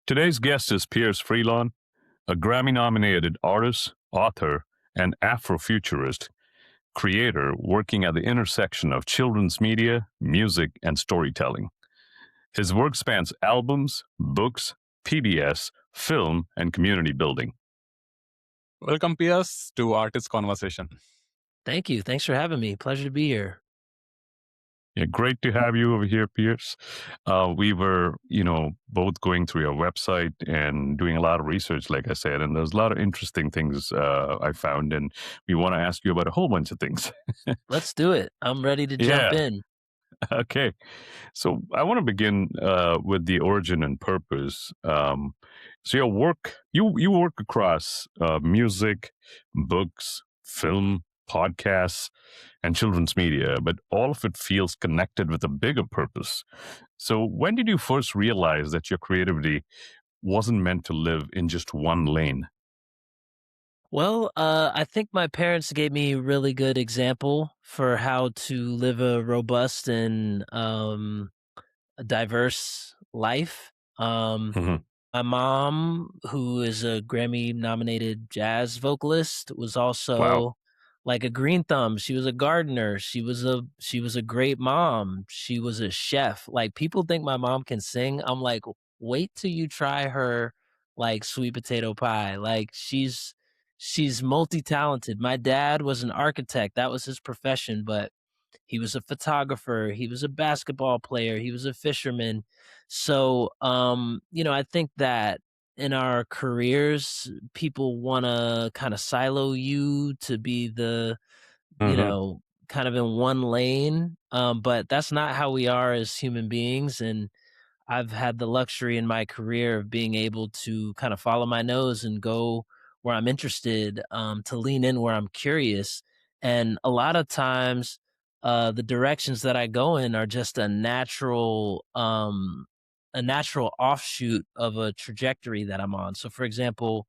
Today's guest is Pierce Freelon, a Grammy-nominated artist, author, and Afrofuturist creator working at the intersection of children's media, music, and storytelling. His work spans albums, books, PBS, film, and community building. Welcome, Pierce, to Artist Conversation. Thank you. Thanks for having me. Pleasure to be here. Yeah, great to have you over here, Pierce. We were, both going through your website and doing a lot of research, like I said, and there's a lot of interesting things I found, and we want to ask you about a whole bunch of things. Let's do it. I'm ready to jump in. Okay. So I want to begin with the origin and purpose. So your work, you work across music, books, film, podcasts, and children's media, but all of it feels connected with a bigger purpose. So when did you first realize that your creativity wasn't meant to live in just one lane? Well, I think my parents gave me a really good example for how to live a robust and a diverse life. My mom, who is a Grammy-nominated jazz vocalist, was also Wow. like a green thumb. She was a gardener. She was a great mom. She was a chef. Like, people think my mom can sing. I'm like, wait till you try her like sweet potato pie. Like, she's multi-talented. My dad was an architect. That was his profession, but he was a photographer, he was a basketball player, he was a fisherman. So, I think that in our careers, people want to kind of silo you to be the, kind of in one lane. But that's not how we are as human beings. And I've had the luxury in my career of being able to kind of follow my nose and go where I'm interested, to lean in where I'm curious. And a lot of times, the directions that I go in are just a natural offshoot of a trajectory that I'm on. So, for example,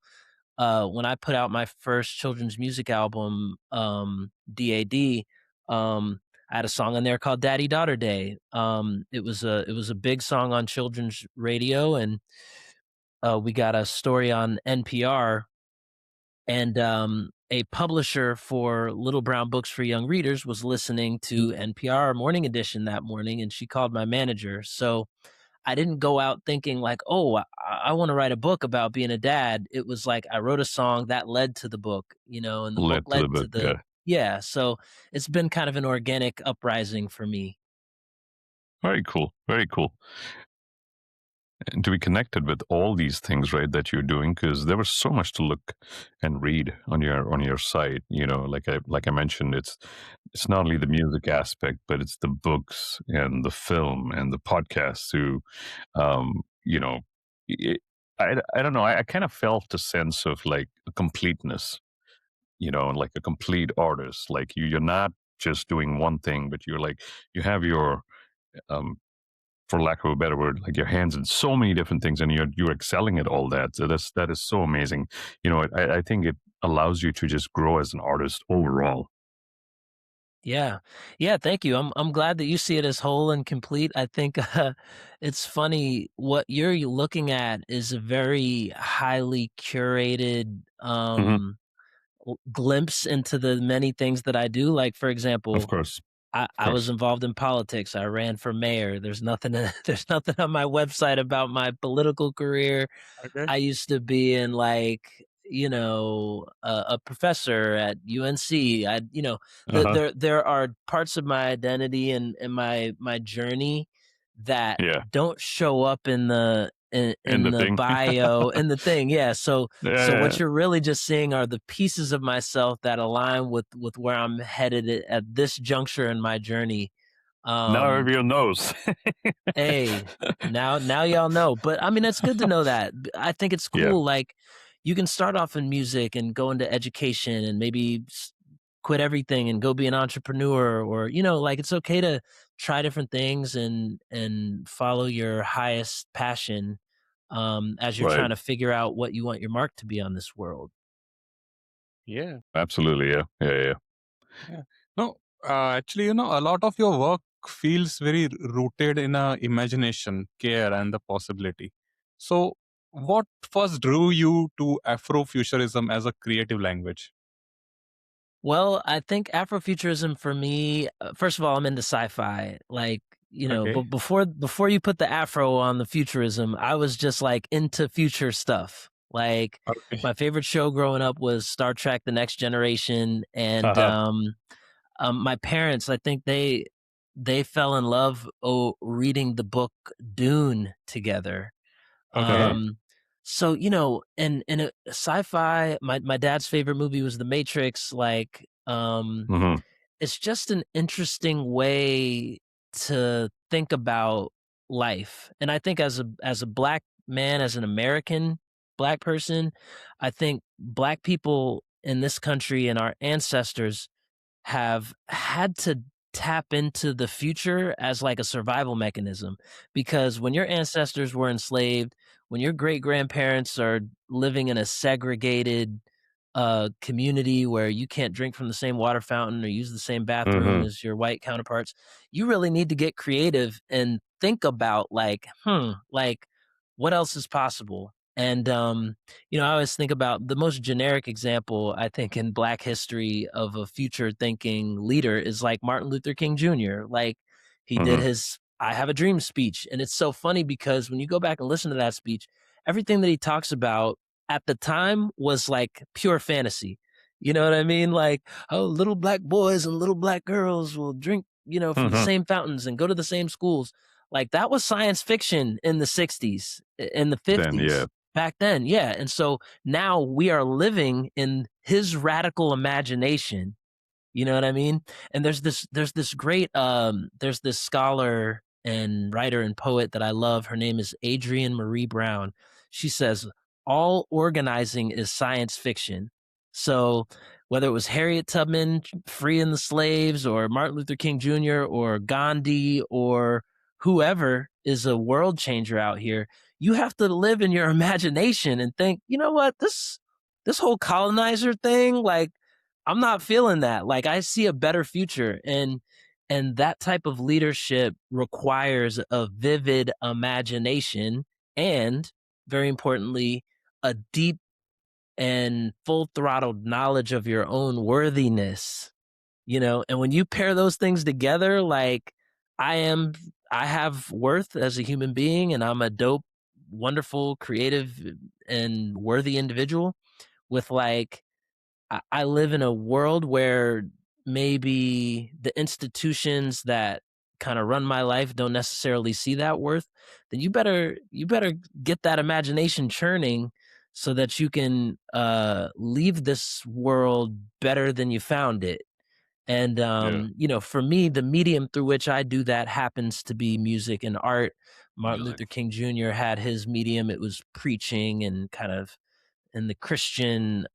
when I put out my first children's music album, DAD, I had a song on there called Daddy Daughter Day. It was a big song on children's radio, and we got a story on NPR, and a publisher for Little Brown Books for Young Readers was listening to NPR Morning Edition that morning, and she called my manager. So I didn't go out thinking like, oh, I want to write a book about being a dad. It was like I wrote a song that led to the book, and the book Led to the led to book, the, yeah. So it's been kind of an organic uprising for me. Very cool. Very cool. And to be connected with all these things, right, that you're doing, because there was so much to look and read on your site. Like I mentioned, it's not only the music aspect, but it's the books and the film and the podcasts. Who, you know, it, I don't know. I kind of felt a sense of like a completeness, and like a complete artist. Like you're not just doing one thing, but you're like you have your um, for lack of a better word, like your hands in so many different things, and you're excelling at all that. So that is so amazing. I think it allows you to just grow as an artist overall. Yeah. Yeah, thank you. I'm glad that you see it as whole and complete. I think it's funny what you're looking at is a very highly curated Hmm. glimpse into the many things that I do. Like, for Of example, course, I was involved in politics. I ran for mayor. There's nothing there's nothing on my website about my political career. Okay. I used to be in like, a professor at UNC. uh-huh. There are parts of my identity and my journey that Yeah, don't show up in the and in the the thing. bio, in the thing. Yeah. So Yeah. what you're really just seeing are the pieces of myself that align with where I'm headed at this juncture in my journey. Now Um, everyone knows. Hey, now y'all know. But I mean, it's good to know that. I think it's Yeah, cool. Like, you can start off in music and go into education and maybe quit everything and go be an entrepreneur, or like, it's okay to try different things and follow your highest passion, as you're right. trying to figure out what you want your mark to be on this world. Yeah. Absolutely. Yeah, yeah, yeah. Yeah. No, actually, a lot of your work feels very rooted in imagination, care, and the possibility. So, what first drew you to Afrofuturism as a creative language? Well, I think Afrofuturism for me, first of all, I'm into sci-fi. Like, Okay. but before you put the Afro on the futurism, I was just like into future stuff. Like, Okay. my favorite show growing up was Star Trek: The Next Generation, and Uh-huh. my parents, I think they fell in love reading the book Dune together. Okay. Uh-huh. Um, so and sci-fi. My dad's favorite movie was The Matrix. Like, Hmm. it's just an interesting way to think about life. And I think as a black man, as an American black person, I think black people in this country and our ancestors have had to tap into the future as like a survival mechanism, because when your ancestors were enslaved, when your great grandparents are living in a segregated community where you can't drink from the same water fountain or use the same bathroom Hmm. as your white counterparts, you really need to get creative and think about like, like what else is possible. And I always think about the most generic example, I think, in Black history of a future thinking leader is like Martin Luther King Jr. Like, he did Hmm. his I Have a Dream speech. And it's so funny because when you go back and listen to that speech, everything that he talks about at the time was like pure fantasy. You know what I mean? Like, oh, little black boys and little black girls will drink, from the Hmm. same fountains and go to the same schools. Like, that was science fiction in the 60s, in the Then, yeah. 50s. Back then, yeah. And so now we are living in his radical imagination. You know what I mean? And there's this great there's this scholar and writer and poet that I love. Her name is Adrienne Marie Brown. She says all organizing is science fiction. So whether it was Harriet Tubman freeing the slaves, or Martin Luther King Jr., or Gandhi, or whoever is a world changer out here, you have to live in your imagination and think, you know what, this whole colonizer thing, like, I'm not feeling that. Like, I see a better future, and that type of leadership requires a vivid imagination and, very importantly, a deep and full-throttled knowledge of your own worthiness. And when you pair those things together, like, I am I have worth as a human being, and I'm a dope, wonderful, creative, and worthy individual with, like, I live in a world where maybe the institutions that kind of run my life don't necessarily see that worth. Then you better get that imagination churning so that you can leave this world better than you found it. And Yeah. for me, the medium through which I do that happens to be music and art. Martin Music. Luther King Jr. had his medium; it was preaching and kind of in the Christian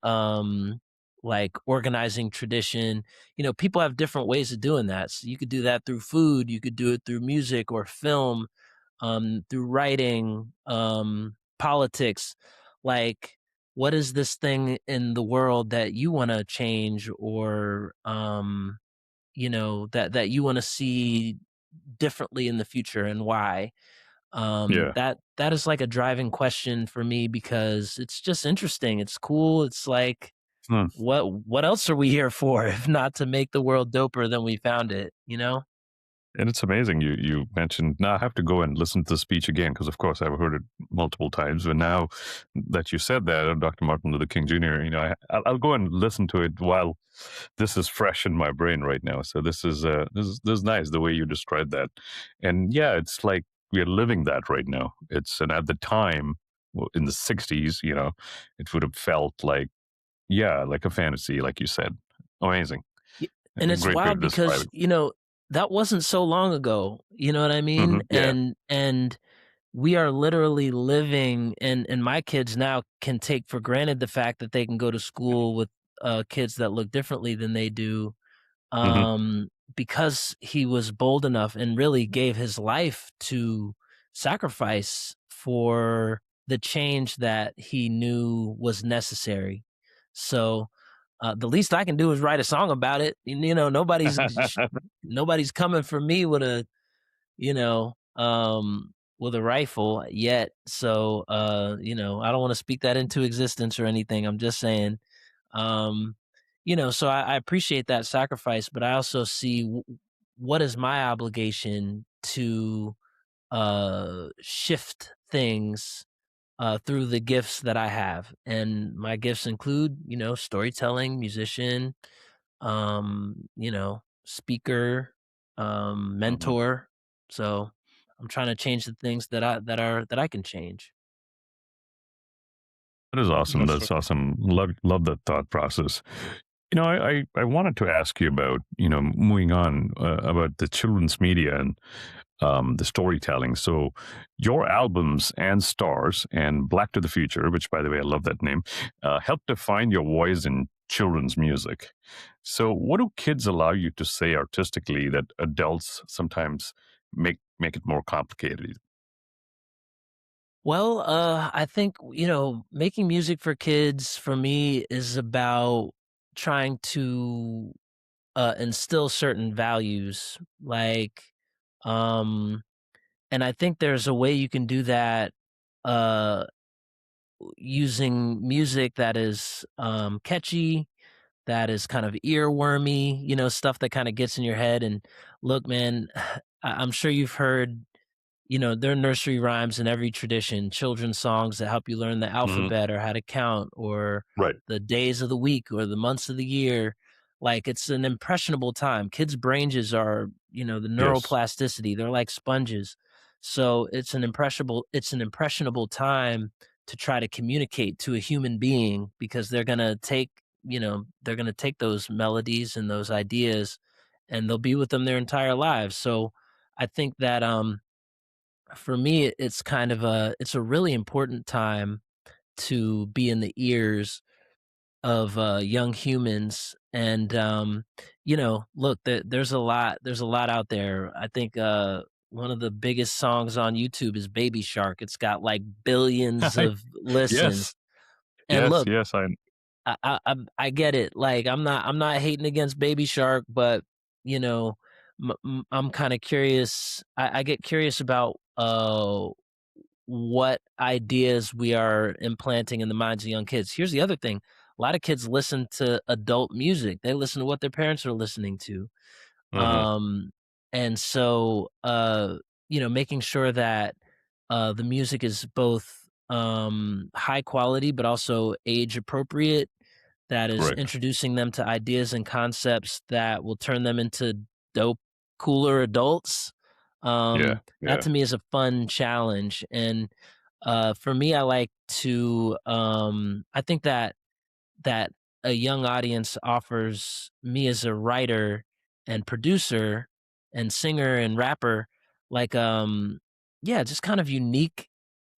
like organizing tradition. People have different ways of doing that. So you could do that through food, you could do it through music or film, through writing, politics. Like, what is this thing in the world that you want to change, or that you want to see differently in the future, and why? Yeah. That is like a driving question for me, because it's just interesting. It's cool. It's like, Hmm. what else are we here for if not to make the world doper than we found it, you know? And it's amazing. You mentioned, now I have to go and listen to the speech again because, of course, I've heard it multiple times. But now that you said that, Dr. Martin Luther King Jr., I'll go and listen to it while this is fresh in my brain right now. So this is nice the way you described that. And yeah, it's like we're living that right now. And at the time, in the '60s, it would have felt like, yeah, like a fantasy, like you said. Amazing. Y- And A it's great way to wild describe because, it. that wasn't so long ago. You know what I mean? Yeah. And we are literally living, and my kids now can take for granted the fact that they can go to school with kids that look differently than they do, Hmm. because he was bold enough and really gave his life to sacrifice for the change that he knew was necessary. So the least I can do is write a song about it. Nobody's coming for me with a you know with a rifle yet. So, I don't want to speak that into existence or anything. I'm just saying, um, so I appreciate that sacrifice, but I also see what is my obligation to shift things through the gifts that I have. And my gifts include, storytelling, musician, speaker, Mhm. mentor. So I'm trying to change the things that I can change. That is awesome. That's That's right. awesome. Love that thought process. I wanted to ask you about, moving on, about the children's media and the storytelling. So, your albums and Stars and Black to the Future, which, by the way, I love that name, help define your voice in children's music. So, what do kids allow you to say artistically that adults sometimes make it more complicated? Well, I think, making music for kids for me is about trying to instill certain values. Um, and I think there's a way you can do that uh, using music that is catchy, that is kind of earwormy, stuff that kind of gets in your head. And look, man, I'm sure you've heard, there are nursery rhymes in every tradition, children's songs that help you learn the Hmm. alphabet or how to count or Right. the days of the week or the months of the year. Like it's an impressionable time. Kids' brains are, the Yes. neuroplasticity, they're like sponges. So it's an impressionable time to try to communicate to a human being because they're going to take those melodies and those ideas and they'll be with them their entire lives. So I think that for me it's a really important time to be in the ears of young humans. And look, there's a lot out there. I think one of the biggest songs on YouTube is Baby Shark. It's got like billions of listens. Yes. And Yes. look, Yes. I. I get it. Like I'm not hating against Baby Shark, but you know, I'm kind of curious. I get curious about what ideas we are implanting in the minds of young kids. Here's the other thing: a lot of kids listen to adult music. They listen to what their parents are listening to. Hmm. Um, and so, making sure that the music is both high quality but also age appropriate, that is Correct. introducing them to ideas and concepts that will turn them into dope, cooler adults. Yeah. That Yeah. to me is a fun challenge. And for me, I think that a young audience offers me as a writer and producer and singer and rapper like yeah, just kind of unique,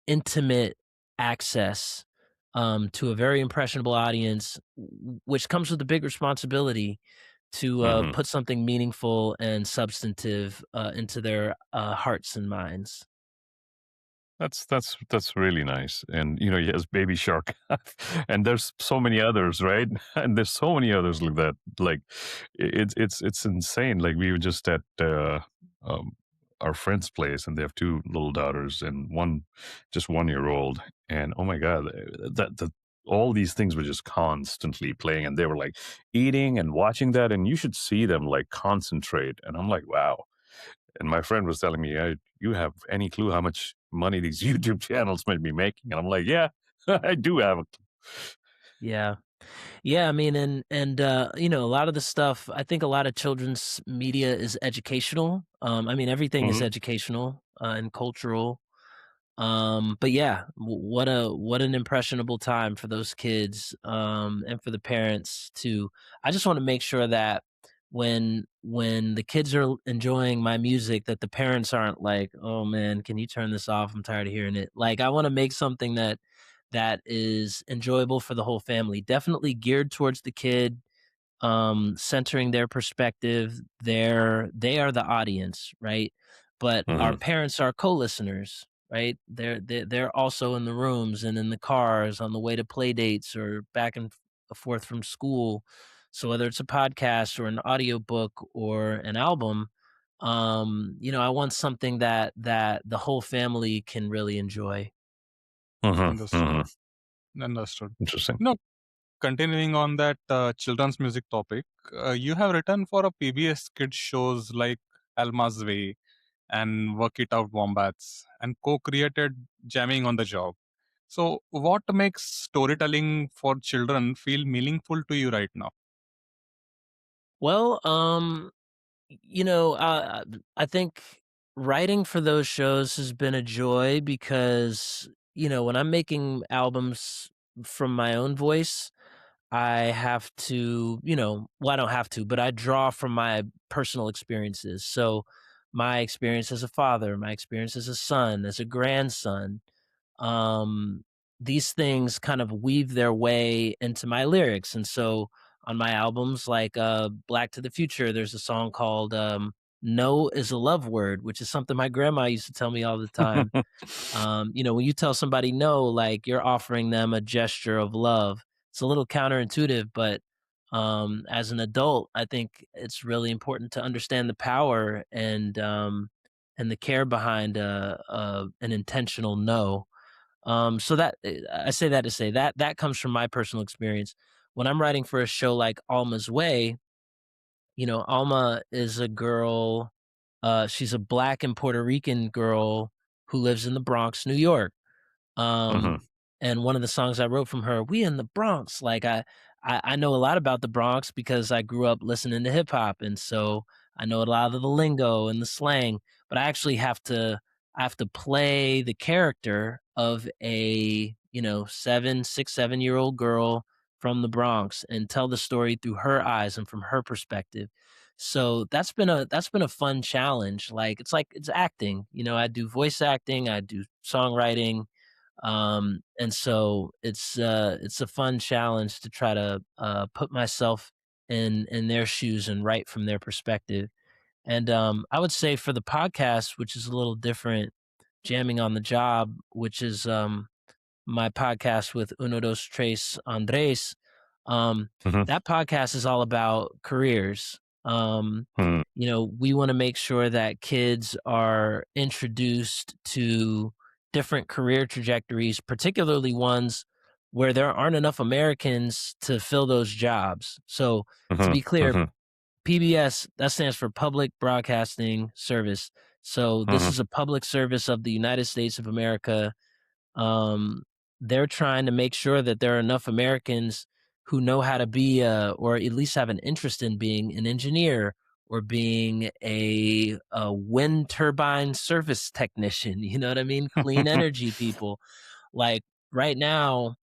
intimate access to a very impressionable audience, which comes with a big responsibility to Hmm. put something meaningful and substantive into their hearts and minds. That's really nice. And yes, Baby Shark, and there's so many others, right? And there's so many others like that. Like it's insane. Like we were just at um, our friend's place, and they have two little daughters, and one just 1 year old. And oh my god, that all these things were just constantly playing, and they were like eating and watching that, and you should see them like concentrate. And I'm like, wow. And my friend was telling me, "You have any clue how much money these YouTube channels might be making?" And I'm like, "Yeah, I do have a Yeah. Yeah, I mean, and a lot of the stuff, I think a lot of children's media is educational. I mean, everything is clue." educational and cultural. But yeah, what an impressionable time for those kids, and for the parents too. I just want to make sure that when the kids are enjoying my music, that the parents aren't like, "Oh man, can you turn this off? I'm tired of hearing it." Like, I want to make something that is enjoyable for the whole family. Definitely geared towards the kid, centering their perspective. They are the audience, right? But our Hmm. parents are co-listeners, right? They're also in the rooms and in the cars on the way to play dates or back and forth from school. So whether it's a podcast or an audiobook or an album, I want something that the whole family can really enjoy. Understood. Hmm. Understood. Interesting. No, continuing on that children's music topic, you have written for a PBS kids shows like Alma's Way and Work It Out Wombats and co-created Jamming on the Job. So, what makes storytelling for children feel meaningful to you right now? Well, I think writing for those shows has been a joy because, when I'm making albums from my own voice, I have to, well, I don't have to, but I draw from my personal experiences. So, my experience as a father, my experience as a son, as a grandson, um, these things kind of weave their way into my lyrics. And so on my albums, like Black to the Future, there's a song called No is a Love Word, which is something my grandma used to tell me all the time. When you tell somebody no, like you're offering them a gesture of love. It's a little counterintuitive, but as an adult, I think it's really important to understand the power and the care behind an intentional no. So that I say that to say that comes from my personal experience. When I'm writing for a show like Alma's Way, Alma is a girl. She's a Black and Puerto Rican girl who lives in the Bronx, New York. Hmm. Um, and one of the songs I wrote from her, "We in the Bronx." Like I know a lot about the Bronx because I grew up listening to hip hop, and so I know a lot of the lingo and the slang. But I have to play the character of a 7 year old girl from the Bronx and tell the story through her eyes and from her perspective. So that's been a fun challenge. Like it's acting. I do voice acting, I do songwriting, and so it's a fun challenge to try to put myself in their shoes and write from their perspective. And I would say for the podcast, which is a little different, jamming on the job, which is my podcast with Uno Dos Tres Andres, um, Hmm. that podcast is all about careers. We want to make sure that kids are introduced to different career trajectories, particularly ones where there aren't enough Americans to fill those jobs. So, to Hmm. be clear, Hmm. PBS, that stands for Public Broadcasting Service. So, this Hmm. is a public service of the United States of America. um, they're trying to make sure that there are enough Americans who know how to be, or at least have an interest in being an engineer or being a wind turbine service technician. You know what I mean? Clean energy people. Like right now,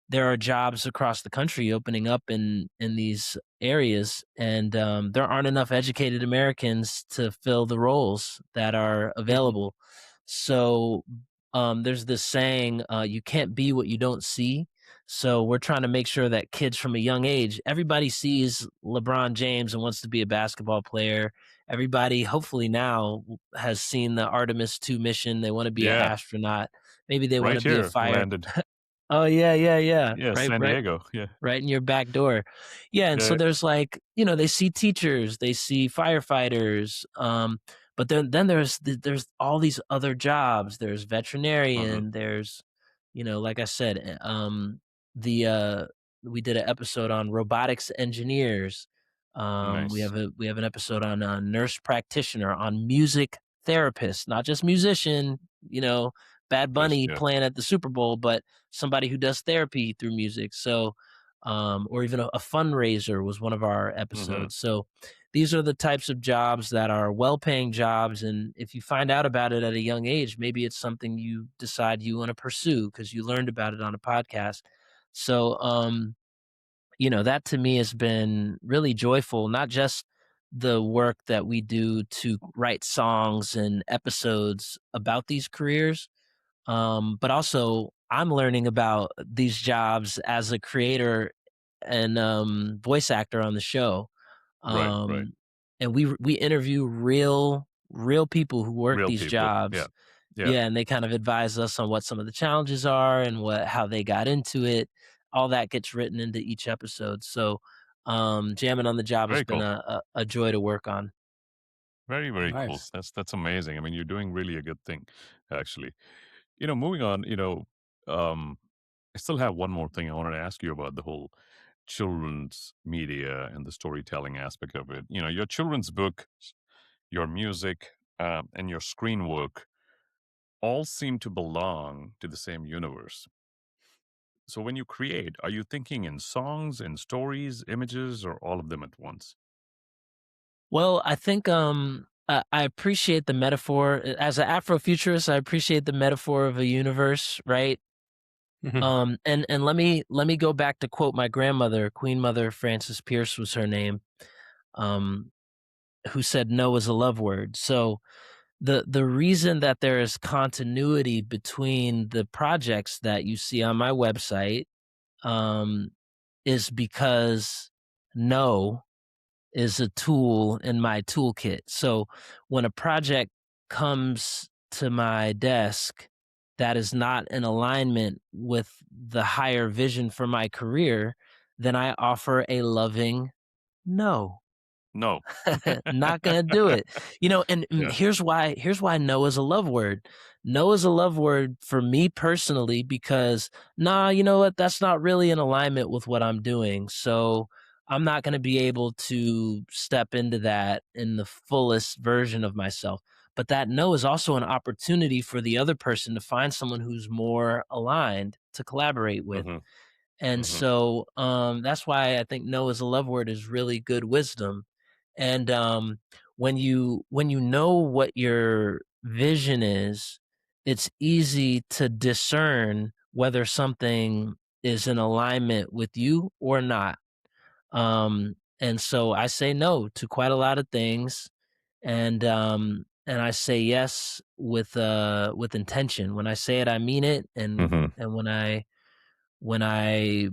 there are jobs across the country opening up in these areas, and there aren't enough educated Americans to fill the roles that are Mhm. available. So there's this saying, you can't be what you don't see. So we're trying to make sure that kids from a young age, everybody sees LeBron James and wants to be a basketball player. Everybody, hopefully now, has seen the Artemis 2 mission. They want to be an Yeah, astronaut. Maybe they want right to be a here fire. landed. Oh, yeah, yeah, yeah. Yeah, Right, San right, Diego. Yeah, right in your back door. Yeah, and so yeah. there's like, they see teachers, they see firefighters, but then there's all these other jobs. There's Hmm. veterinarian, there's, like I said, the we did an episode on robotics engineers. Nice. We have an episode on nurse practitioner, on music therapist, not just musician, Bad Just Bunny yeah. playing at the Super Bowl, but somebody who does therapy through music. So, or even a fundraiser was one of our Hmm. episodes. So, these are the types of jobs that are well-paying jobs, and if you find out about it at a young age, maybe it's something you decide you want to pursue because you learned about it on a podcast. So, that to me has been really joyful. Not just the work that we do to write songs and episodes about these careers, but also I'm learning about these jobs as a creator and voice actor on the show. Right, right. Um, and we interview real people who work Real these people. Yeah, jobs. yeah. Yeah, and they kind of advise us on what some of the challenges are and how they got into it. All that gets written into each episode. So jamming on the job has Very been cool. a joy to work on. Very, very cool. Nice. That's amazing. I mean, you're doing really a good thing, actually. Moving on, I still have one more thing I wanted to ask you about the whole children's media and the storytelling aspect of it. Your children's book, your music, and your screen work all seem to belong to the same universe. So when you create, are you thinking in songs, in stories, images, or all of them at once? Well, I think I appreciate the metaphor as an Afrofuturist. I appreciate the metaphor of a universe, right? Mhm. And let me go back to quote my grandmother, Queen Mother Frances Pierce was her name, um, who said no is a love word. So the reason that there is continuity between the projects that you see on my website um, is because no is a tool in my toolkit. So when a project comes to my desk that is not in alignment with the higher vision for my career, then I offer a loving no. No. Not gonna do it. And Yeah. here's why no is a love word. No is a love word for me personally because you know what? That's not really in alignment with what I'm doing. So I'm not gonna be able to step into that in the fullest version of myself. But that no is also an opportunity for the other person to find someone who's more aligned to collaborate with. Hmm. And Hmm. so that's why I think no is a love word is really good wisdom. And when you know what your vision is, it's easy to discern whether something is in alignment with you or not. And so I say no to quite a lot of things, and I say yes with intention. When I say it, I mean it, and Hmm. and when I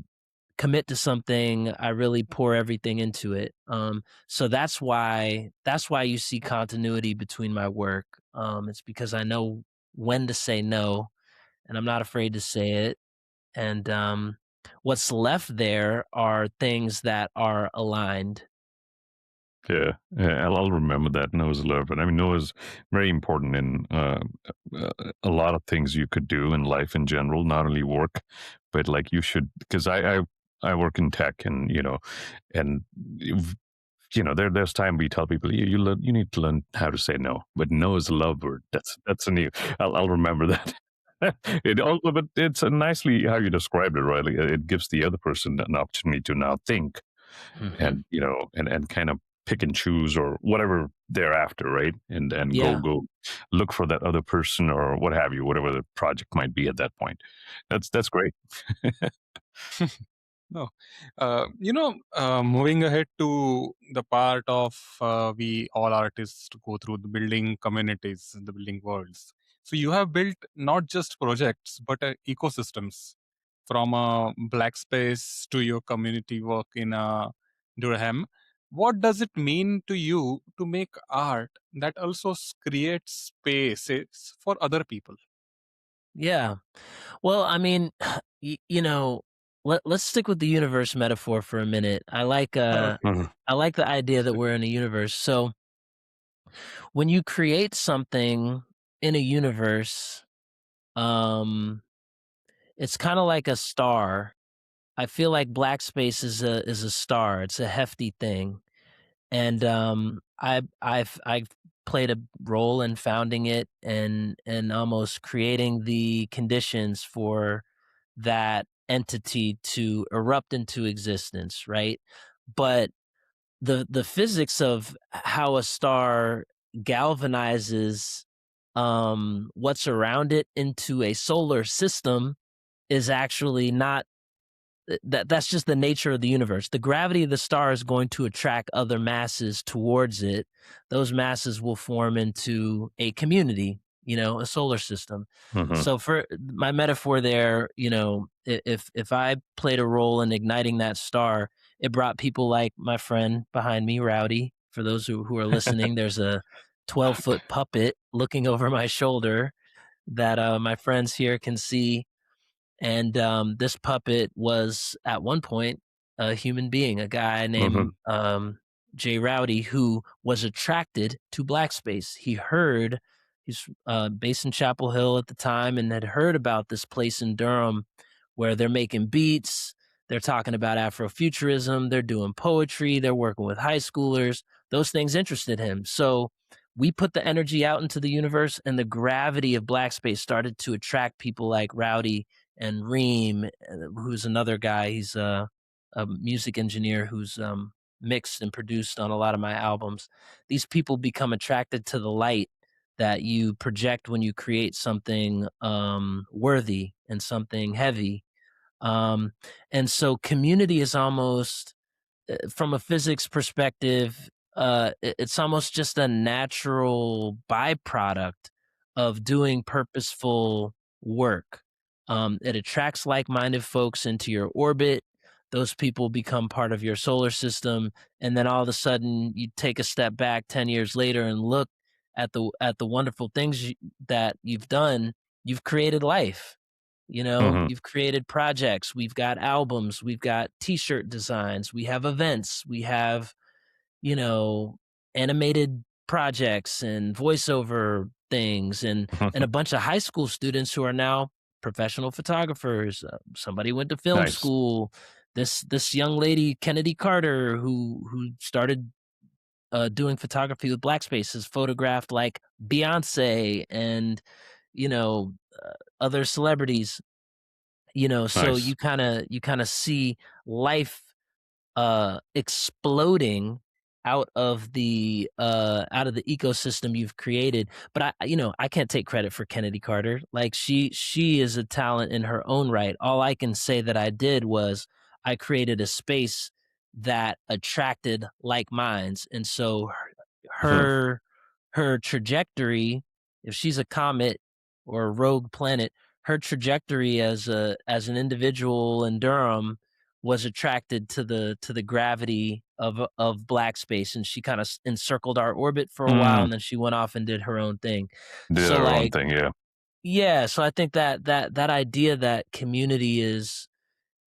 commit to something, I really pour everything into it. So that's why you see continuity between my work. It's because I know when to say no, and I'm not afraid to say it. And what's left there are things that are aligned. Yeah, yeah, I'll remember that Noah's love. And I mean, Noah's very important in a lot of things you could do in life in general, not only work, but like you should, because I work in tech, and and you've- there's time we tell people you need to learn how to say no, but no is a love word. That's a new. I'll remember that. It also, but it's nicely how you described it, right? Like, it gives the other person an opportunity to now think, Hmm. and and kind of pick and choose or whatever they're after, right? And Yeah. go look for that other person or what have you, whatever the project might be at that point. That's great. No. Moving ahead to the part of we all artists go through the building communities, the building worlds. So you have built not just projects, but ecosystems from Blackspace to your community work in Durham. What does it mean to you to make art that also creates spaces for other people? Yeah. Well, I mean, let's stick with the universe metaphor for a minute. Okay. I like the idea that we're in a universe. So when you create something in a universe, um, it's kind of like a star. I feel like Blackspace is a star. It's a hefty thing, and I've played a role in founding it and almost creating the conditions for that entity to erupt into existence, right? But the physics of how a star galvanizes what's around it into a solar system is actually not that's just the nature of the universe. The gravity of the star is going to attract other masses towards it. Those masses will form into a community, a solar system. Hmm. So for my metaphor there, if I played a role in igniting that star, it brought people like my friend behind me, Rowdy. For those who are listening, there's a 12-foot puppet looking over my shoulder that my friends here can see, and this puppet was at one point a human being, a guy Hmm. named Jay Rowdy, who was attracted to Blackspace. He's based in Chapel Hill at the time and had heard about this place in Durham where they're making beats, they're talking about Afrofuturism, they're doing poetry, they're working with high schoolers. Those things interested him. So we put the energy out into the universe, and the gravity of Blackspace started to attract people like Rowdy and Reem, who's another guy. He's a music engineer who's mixed and produced on a lot of my albums. These people become attracted to the light that you project when you create something worthy and something heavy. Um, and so community is almost, from a physics perspective, it's almost just a natural byproduct of doing purposeful work. It attracts like-minded folks into your orbit. Those people become part of your solar system, and then all of a sudden, you take a step back 10 years later and look at the wonderful things that you've done. You've created life. You know, Hmm. you've created projects, we've got albums, we've got t-shirt designs, we have events, we have, you know, animated projects and voiceover things, and a bunch of high school students who are now professional photographers. Somebody went to film Nice. school. This young lady, Kennedy Carter, who started doing photography with Blackspace, has photographed like Beyonce and, you know, other celebrities. So Nice. you kind of see life exploding out of the ecosystem you've created. But I can't take credit for Kennedy Carter. Like, she is a talent in her own right. All I can say that I did was I created a space that attracted like minds. And so Mhm. her her trajectory, if she's a comet or a rogue planet, her trajectory as an individual in Durham was attracted to the gravity of Blackspace, and she kind of encircled our orbit for a while, Mm, and then she went off and did her own thing. did So, our own like, thing, yeah. yeah, so I think that idea that community is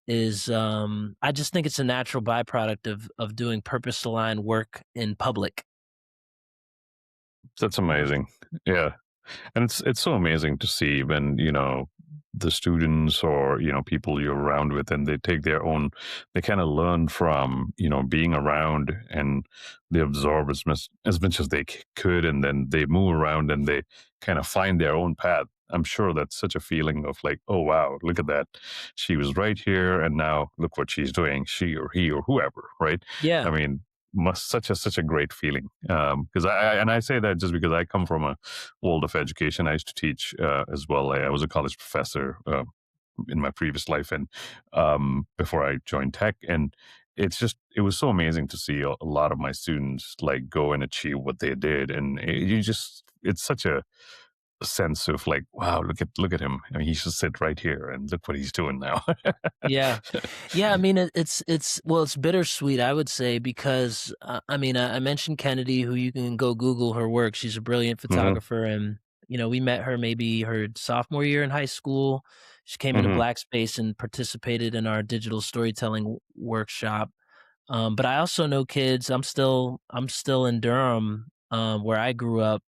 I just think it's a natural byproduct of doing purpose aligned work in public. That's amazing. Yeah. And it's so amazing to see when, the students or, people you're around with, and they take their own, they kind of learn from, being around, and they absorb as much as they could, and then they move around and they kind of find their own path. I'm sure that's such a feeling of like, oh wow, look at that. She was right here and now look what she's doing, she or he or whoever, right? I Yeah. mean, must such a great feeling. Because I say that just because I come from a world of education. I used to teach as well. I was a college professor in my previous life, and before I joined tech. And it was so amazing to see a lot of my students like go and achieve what they did. And it's such a sense of like, wow, look at him. I mean, he should sit right here and look what he's doing now. Yeah. Yeah, I mean, it's bittersweet, I would say, because I mean, I mentioned Kennedy, who you can go Google her work. She's a brilliant Hmm. photographer, and we met her maybe her sophomore year in high school. She came into Hmm. Blackspace and participated in our digital storytelling workshop. But I also know kids. I'm still in Durham, where I grew up.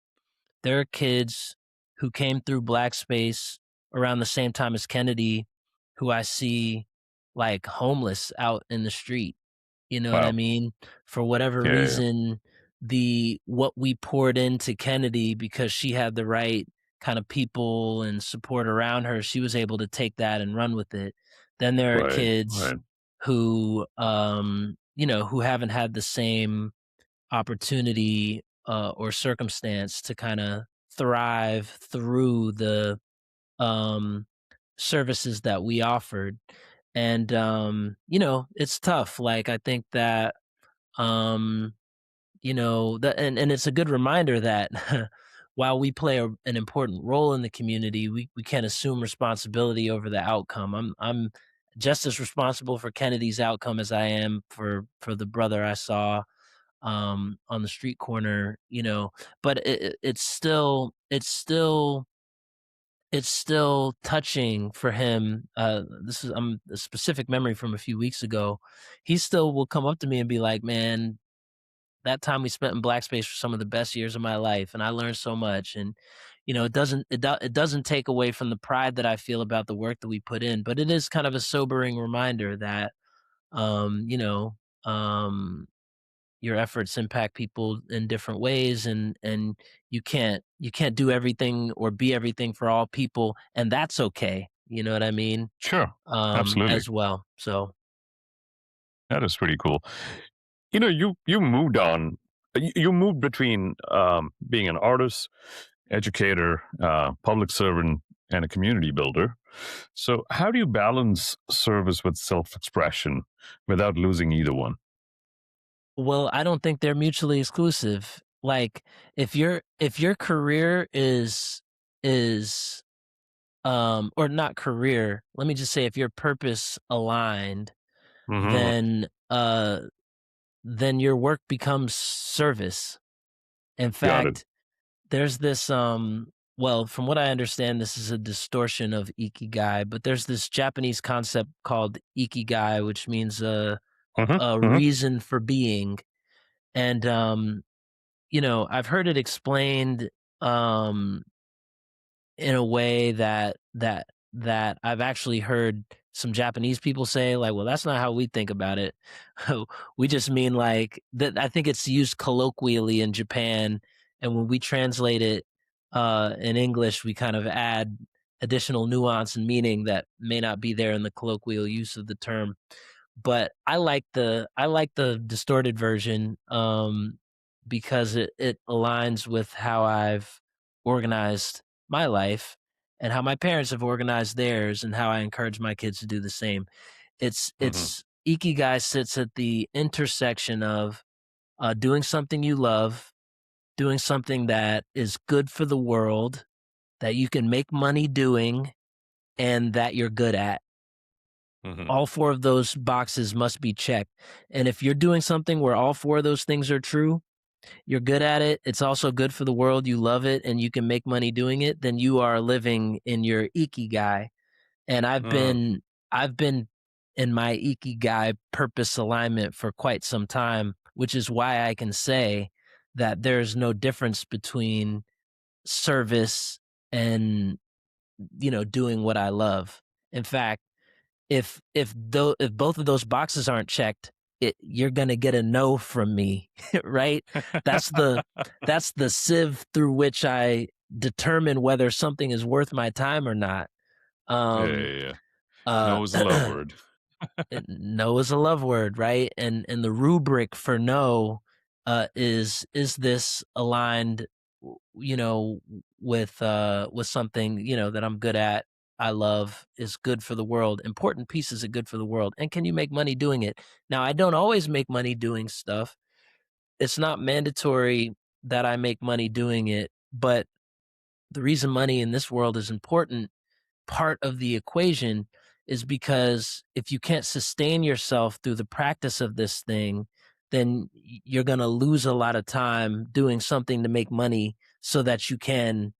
There are kids who came through Blackspace around the same time as Kennedy, who I see like homeless out in the street. You know what I Wow. mean? For whatever Yeah, yeah. reason, the what we poured into Kennedy, because she had the right kind of people and support around her, she was able to take that and run with it. Then there are Right. kids Right. who who haven't had the same opportunity or circumstance to kind of thrive through the um, services that we offered. And it's tough. Like, I think that um, that, and it's a good reminder that while we play an important role in the community, we can't assume responsibility over the outcome. I'm just as responsible for Kennedy's outcome as I am for the brother I saw on the street corner. But it's still touching for him. This is a specific memory from a few weeks ago. He still will come up to me and be like, "Man, that time we spent in Blackspace were some of the best years of my life, and I learned so much. And it doesn't take away from the pride that I feel about the work that we put in, but it is kind of a sobering reminder that um, you know, um, your efforts impact people in different ways, and you can't do everything or be everything for all people, and that's okay. You know what I mean? Sure. Absolutely. As well. So That is pretty cool. You moved on. You moved between being an artist, educator, public servant, and a community builder. So, how do you balance service with self-expression without losing either one? well, I don't think they're mutually exclusive. Like if your career is or not career, let me just say if you're purpose aligned, Mm-hmm. then then your work becomes service. In Got it. fact, there's this well, from what I understand, this is a distortion of ikigai, but there's this Japanese concept called ikigai, which means Mm-hmm. a Mm-hmm. reason for being. And I've heard it explained um in a way that I've actually heard some Japanese people say, like, well, that's not how we think about it. We just mean like that. I think it's used colloquially in Japan, and when we translate it in English, we kind of add additional nuance and meaning that may not be there in the colloquial use of the term. But I like the distorted version because it aligns with how I've organized my life and how my parents have organized theirs and how I encourage my kids to do the same. It's Mm-hmm. it's Ikigai sits at the intersection of doing something you love, doing something that is good for the world, that you can make money doing, and that you're good at. Mm-hmm. All four of those boxes must be checked. And if you're doing something where all four of those things are true, you're good at it, it's also good for the world, you love it, and you can make money doing it, then you are living in your ikigai. And I've been in my ikigai purpose alignment for quite some time, which is why I can say that there's no difference between service and doing what I love. In fact, if both of those boxes aren't checked, you're gonna get a no from me, right? That's the that's the sieve through which I determine whether something is worth my time or not. Yeah, Um, yeah, yeah. uh, No is a love word. no is a love word, right? And the rubric for no is this aligned, you know, with something that I'm good at, I love, is good for the world. Important pieces are good for the world, and can you make money doing it? Now, I don't always make money doing stuff. It's not mandatory that I make money doing it, but the reason money in this world is important, part of the equation, is because if you can't sustain yourself through the practice of this thing, then you're going to lose a lot of time doing something to make money so that you can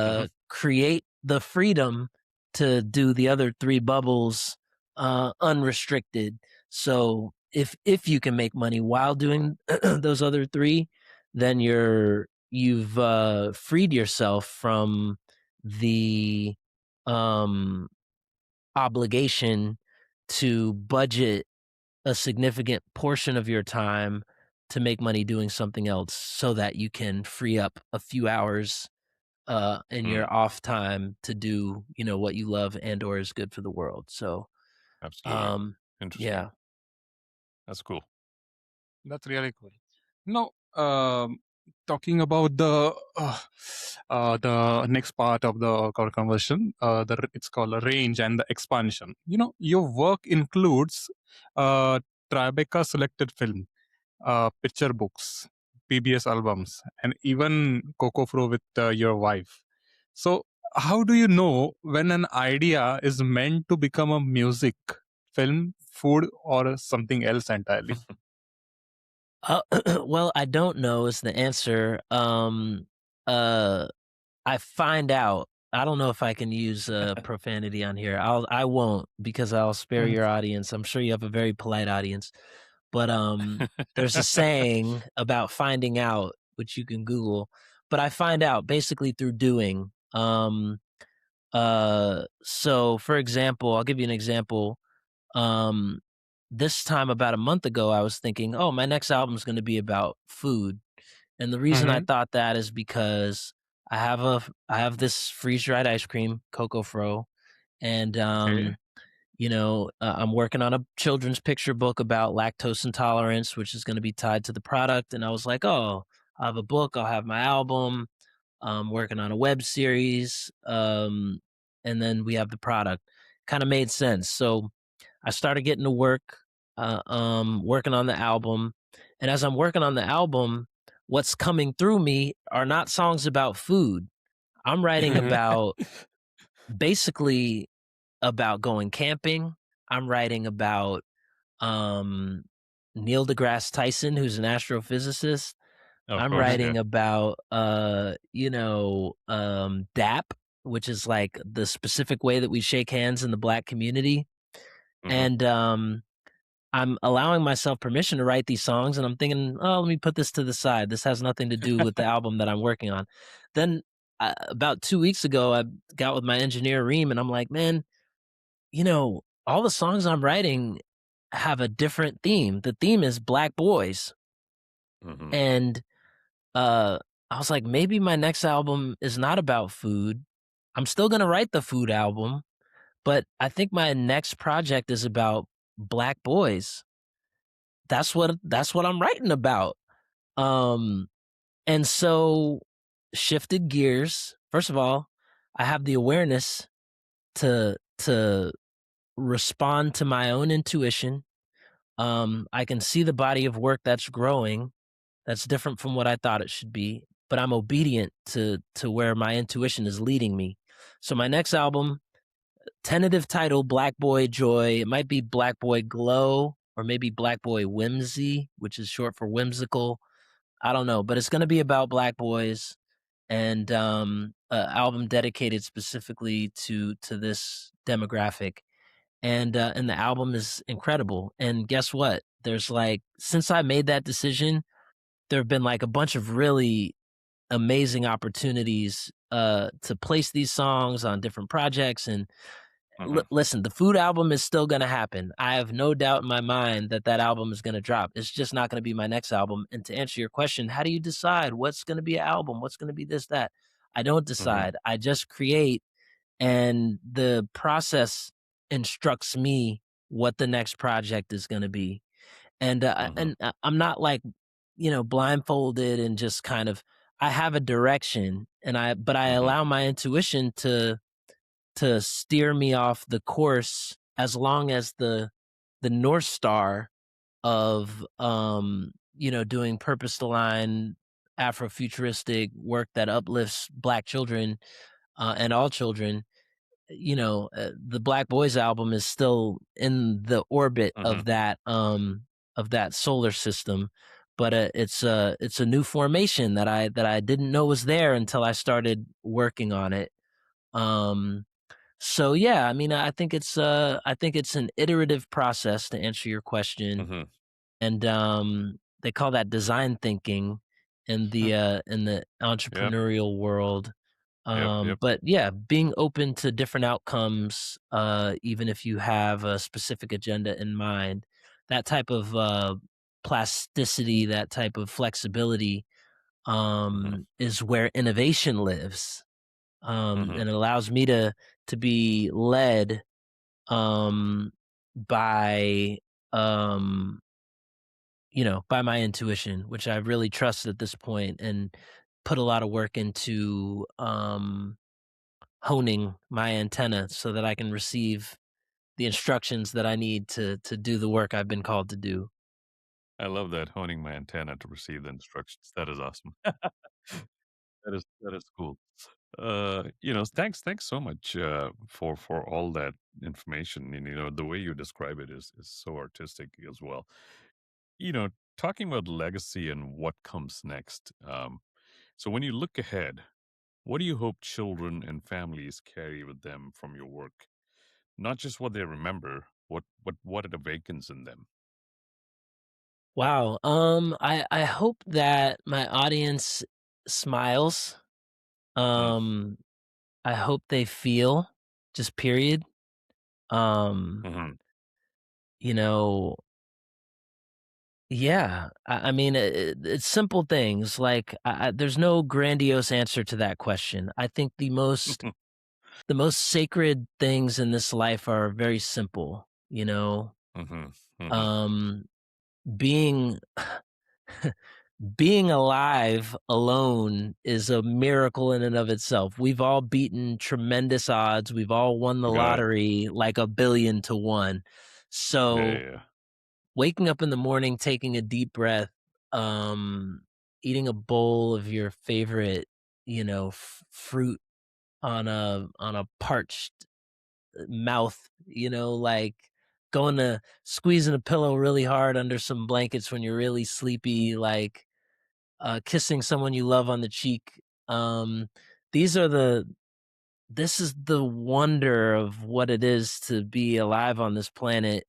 Mm-hmm. create the freedom to do the other three bubbles unrestricted. So if you can make money while doing those other three, then you've freed yourself from the um, obligation to budget a significant portion of your time to make money doing something else so that you can free up a few hours in Mm, your off time to do what you love and or is good for the world. So absolutely. um Interesting. yeah. That's cool. That's really cool. Now, talking about the next part of the conversation, it's called a range and the expansion. Your work includes uh, Tribeca selected film, picture books, PBS albums, and even Coco Pro with your wife. So, how do you know when an idea is meant to become a music, film, food, or something else entirely? Well, I don't know is the answer. Uh I find out. I don't know if I can use profanity on here. I won't, because I'll spare your audience. I'm sure you have a very polite audience. But there's a saying about finding out, which you can Google. But I find out basically through doing. So for example, I'll give you an example. Um, this time about a month ago, I was thinking, oh, my next album is going to be about food, and the reason I Mhm. thought that is because I have this freeze dried ice cream, Coco Fro, and Okay. I'm working on a children's picture book about lactose intolerance, which is going to be tied to the product. And I was like, oh, I'll have a book, I'll have my album. I'm working on a web series, and then we have the product. Kind of made sense. So I started getting to work, working on the album. And as I'm working on the album, what's coming through me are not songs about food. I'm writing Mhm. about basically about going camping. I'm writing about um, Neil deGrasse Tyson, who's an astrophysicist. Of I'm course, yeah. writing about DAP, which is like the specific way that we shake hands in the Black community. Hmm. And I'm allowing myself permission to write these songs, and I'm thinking, oh, let me put this to the side. This has nothing to do with the album that I'm working on. Then about 2 weeks ago, I got with my engineer Reem, and I'm like, man, all the songs I'm writing have a different theme. The theme is Black boys. Hmm. And I was like, maybe my next album is not about food. I'm still going to write the food album, but I think my next project is about Black boys. That's what I'm writing about. Um and so shifted gears. First of all, I have the awareness to respond to my own intuition. I can see the body of work that's growing, that's different from what I thought it should be, but I'm obedient to where my intuition is leading me. So my next album, tentative title Black Boy Joy, it might be Black Boy Glow or maybe Black Boy Whimsy, which is short for whimsical. I don't know, but it's going to be about black boys, and album dedicated specifically to this demographic. And the album is incredible. And guess what? There's like, since I made that decision, there have been like a bunch of really amazing opportunities to place these songs on different projects. And Hmm. listen, the food album is still going to happen. I have no doubt in my mind that that album is going to drop. It's just not going to be my next album. And to answer your question, how do you decide what's going to be an album? What's going to be this, that? I don't Hmm. decide. I just create, and the process instructs me what the next project is going to be. Hmm. I'm not like, blindfolded and just kind of, I have a direction, but I Hmm. allow my intuition to steer me off the course as long as the North Star of doing purpose aligned Afrofuturistic work that uplifts Black children and all children. The Black Boys album is still in the orbit Hmm. of that solar system, but it's a new formation that I didn't know was there until I started working on it. Um, so yeah, I mean, I think it's an iterative process to answer your question, Hmm. and they call that design thinking in the Yep. entrepreneurial world. Yep. Yep. But yeah, being open to different outcomes, even if you have a specific agenda in mind, that type of plasticity, that type of flexibility, Hmm. is where innovation lives. Hmm. And it allows me to be led um, by um, by my intuition, which I really trust at this point, and put a lot of work into honing my antenna so that I can receive the instructions that I need to do the work I've been called to do. I love that, honing my antenna to receive the instructions. That is awesome. That is cool. Thanks so much for all that information. And the way you describe it is so artistic as well. You know, Talking about legacy and what comes next. So when you look ahead, what do you hope children and families carry with them from your work? Not just what they remember, what it awakens in them. Wow. I hope that my audience smiles. Mm, I hope they feel, just period. Um, mhm, you know, yeah. I mean, it's simple things like there's no grandiose answer to that question. I think the most sacred things in this life are very simple. mhm, mhm. Um, being being alive alone is a miracle in and of itself. We've all beaten tremendous odds. We've all won the You got it. lottery like 1 billion to 1. Yeah, yeah, So yeah. waking up in the morning, taking a deep breath, um, eating a bowl of your favorite, fruit on a parched mouth, like going to squeezing a pillow really hard under some blankets when you're really sleepy, like kissing someone you love on the cheek. Um, these are the this is the wonder of what it is to be alive on this planet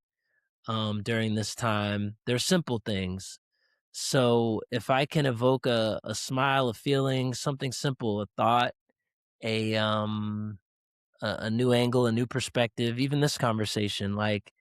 during this time. They're simple things. So if I can evoke a smile, a feeling, something simple, a thought, a a new angle, a new perspective, even this conversation, like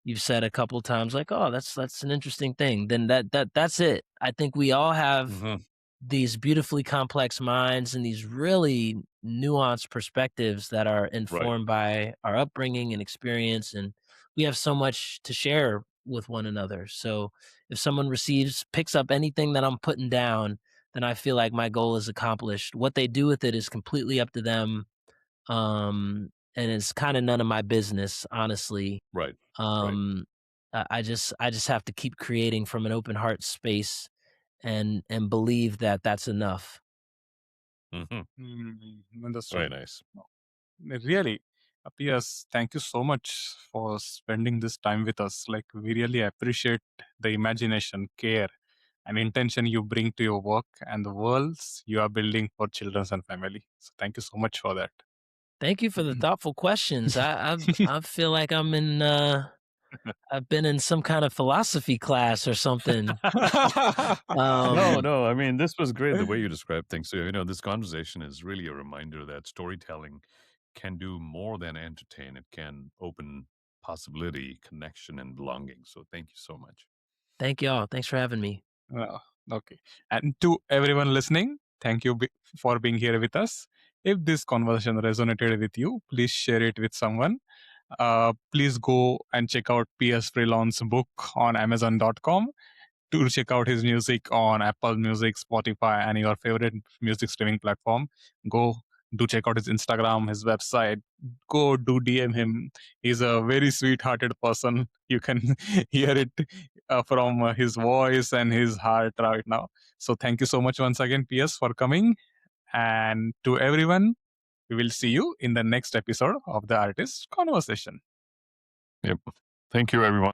you've said a couple times, like, oh, that's an interesting thing. Then that's it. I think we all have Mhm. these beautifully complex minds and these really nuanced perspectives that are Right, informed by our upbringing and experience, and we have so much to share with one another. So if someone picks up anything that I'm putting down, then I feel like my goal is accomplished. What they do with it is completely up to them, and it's kind of none of my business, honestly. right, right. um I just have to keep creating from an open heart space and believe that that's enough. Mhm. Very Understood. nice. Really, P.S. Thank you so much for spending this time with us. Like, we really appreciate the imagination, care, and intention you bring to your work and the worlds you are building for children and family. So, thank you so much for that. Thank you for the thoughtful questions. I feel like I've been in some kind of philosophy class or something. No, um no. I mean, this was great the way you described things. So, this conversation is really a reminder that storytelling can do more than entertain. It can open possibility, connection, and belonging. So, thank you so much. Thank y'all, thanks for having me. Uh, okay. And to everyone listening, thank you for being here with us. If this conversation resonated with you, please share it with someone. Please go and check out Pierce Freelon's book on Amazon.com, to check out his music on Apple Music, Spotify, and your favorite music streaming platform. Go do check out his Instagram, his website. Go do DM him. He's a very sweet-hearted person. You can hear it from his voice and his heart right now. So thank you so much once again, PS, for coming. And to everyone, we will see you in the next episode of the Artist Conversation. Yep. Thank you, everyone.